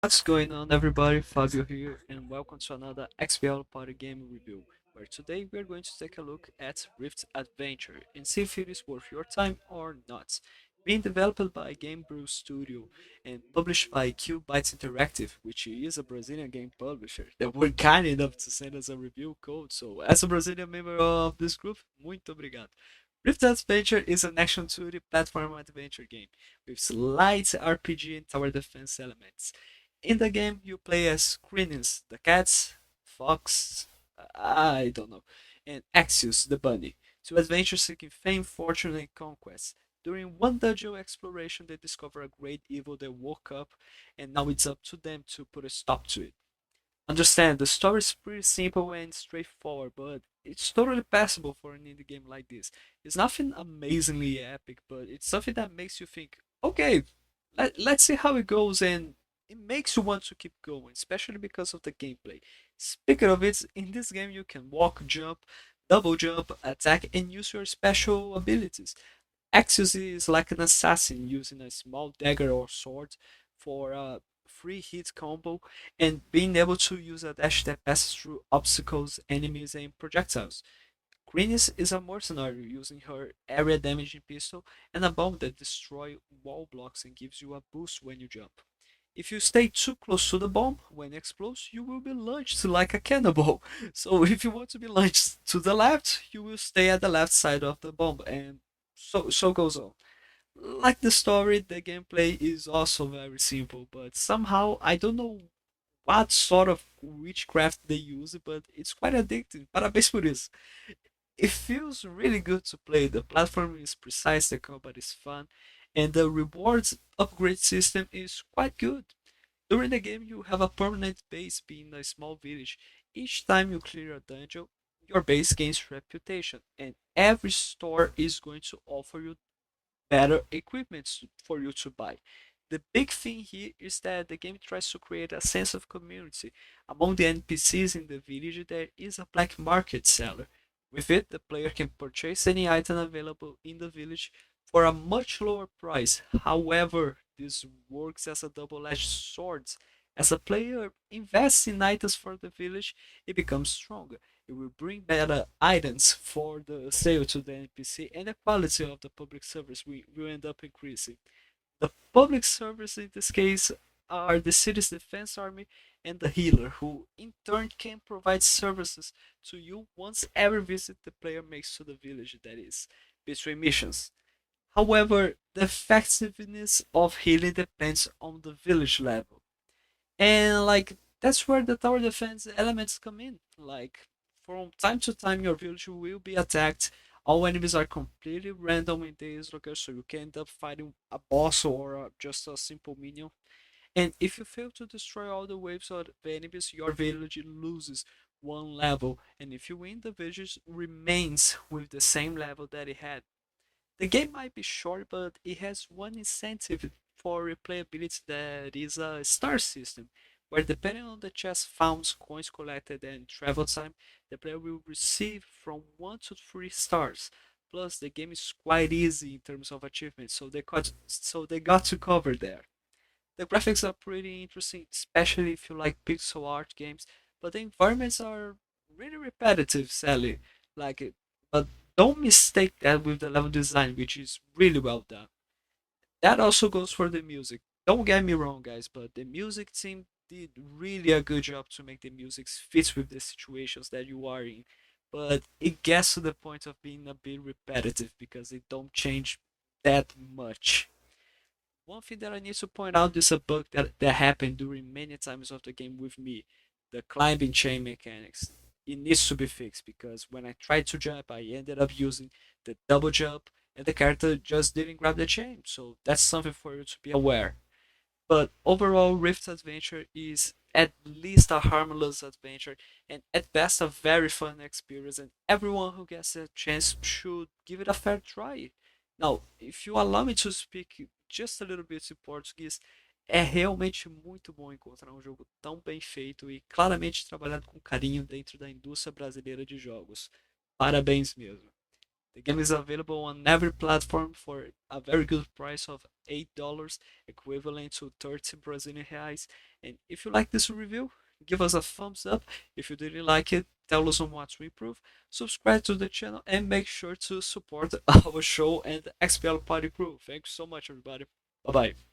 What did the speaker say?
What's going on, everybody? Fabio here, and welcome to another XBL Party Game Review, where today we're going to take a look at Rift Adventure and see if it is worth your time or not. Being developed by Game Brew Studio and published by Q Bytes Interactive, which is a Brazilian game publisher that were kind enough to send us a review code. So, as a Brazilian member of this group, muito obrigado. Rift Adventure is an action 2D platform adventure game with slight RPG and tower defense elements. In the game, you play as Crinus, the cats, Fox, I don't know, and Axios, the bunny, two adventurers seeking fame, fortune, and conquest. During one dungeon exploration, they discover a great evil that woke up, and now it's up to them to put a stop to it. Understand, the story is pretty simple and straightforward, but it's totally passable for an indie game like this. It's nothing amazingly epic, but it's something that makes you think, okay, let's see how it goes, and it makes you want to keep going, especially because of the gameplay. Speaking of it, in this game you can walk, jump, double jump, attack, and use your special abilities. Axios is like an assassin using a small dagger or sword for a free hit combo and being able to use a dash that passes through obstacles, enemies, and projectiles. Greenies is a mercenary using her area damaging pistol and a bomb that destroys wall blocks and gives you a boost when you jump. If you stay too close to the bomb, when it explodes, you will be launched like a cannonball. So if you want to be launched to the left, you will stay at the left side of the bomb, and so goes on. Like the story, the gameplay is also very simple, but somehow I don't know what sort of witchcraft they use, but it's quite addictive. Parabéns por isso. It feels really good to play. The platform is precise, the combat is fun, and the rewards upgrade system is quite good. During the game, you have a permanent base being a small village. Each time you clear a dungeon, your base gains reputation, and every store is going to offer you better equipment for you to buy. The big thing here is that the game tries to create a sense of community. Among the NPCs in the village, there is a black market seller. With it, the player can purchase any item available in the village for a much lower price. However, this works as a double-edged sword. As a player invests in items for the village, it becomes stronger. It will bring better items for the sale to the NPC, and the quality of the public service will end up increasing. The public service in this case are the city's defense army and the healer, who in turn can provide services to you once every visit the player makes to the village, that is, between missions. However, the effectiveness of healing depends on the village level. And like that's where the tower defense elements come in. Like from time to time your village will be attacked. All enemies are completely random in this location, so you can end up fighting a boss or just a simple minion. And if you fail to destroy all the waves of the enemies, your village loses one level. And if you win, the village remains with the same level that it had. The game might be short, but it has one incentive for replayability, that is a star system, where depending on the chest found, coins collected, and travel time, the player will receive from 1 to 3 stars. Plus, the game is quite easy in terms of achievements, so they got to cover there. The graphics are pretty interesting, especially if you like pixel art games, but the environments are really repetitive, sadly. Like it, but don't mistake that with the level design, which is really well done. That also goes for the music. Don't get me wrong, guys, but the music team did really a good job to make the music fit with the situations that you are in. But it gets to the point of being a bit repetitive because they don't change that much. One thing that I need to point out is a bug that happened during many times of the game with me. The climbing chain mechanics. It needs to be fixed because when I tried to jump, I ended up using the double jump and the character just didn't grab the chain. So that's something for you to be aware. But overall, Rift Adventure is at least a harmless adventure and at best a very fun experience, and everyone who gets a chance should give it a fair try. Now, if you allow me to speak just a little bit em português, é realmente muito bom encontrar um jogo tão bem feito e claramente trabalhado com carinho dentro da indústria brasileira de jogos. Parabéns mesmo. The game is available on every platform for a very good price of $8, equivalent to 30 Brazilian reais. And if you like this review, give us a thumbs up. If you didn't like it, tell us on what to improve. Subscribe to the channel and make sure to support our show and the XPL Party crew. Thanks so much, everybody. Bye bye.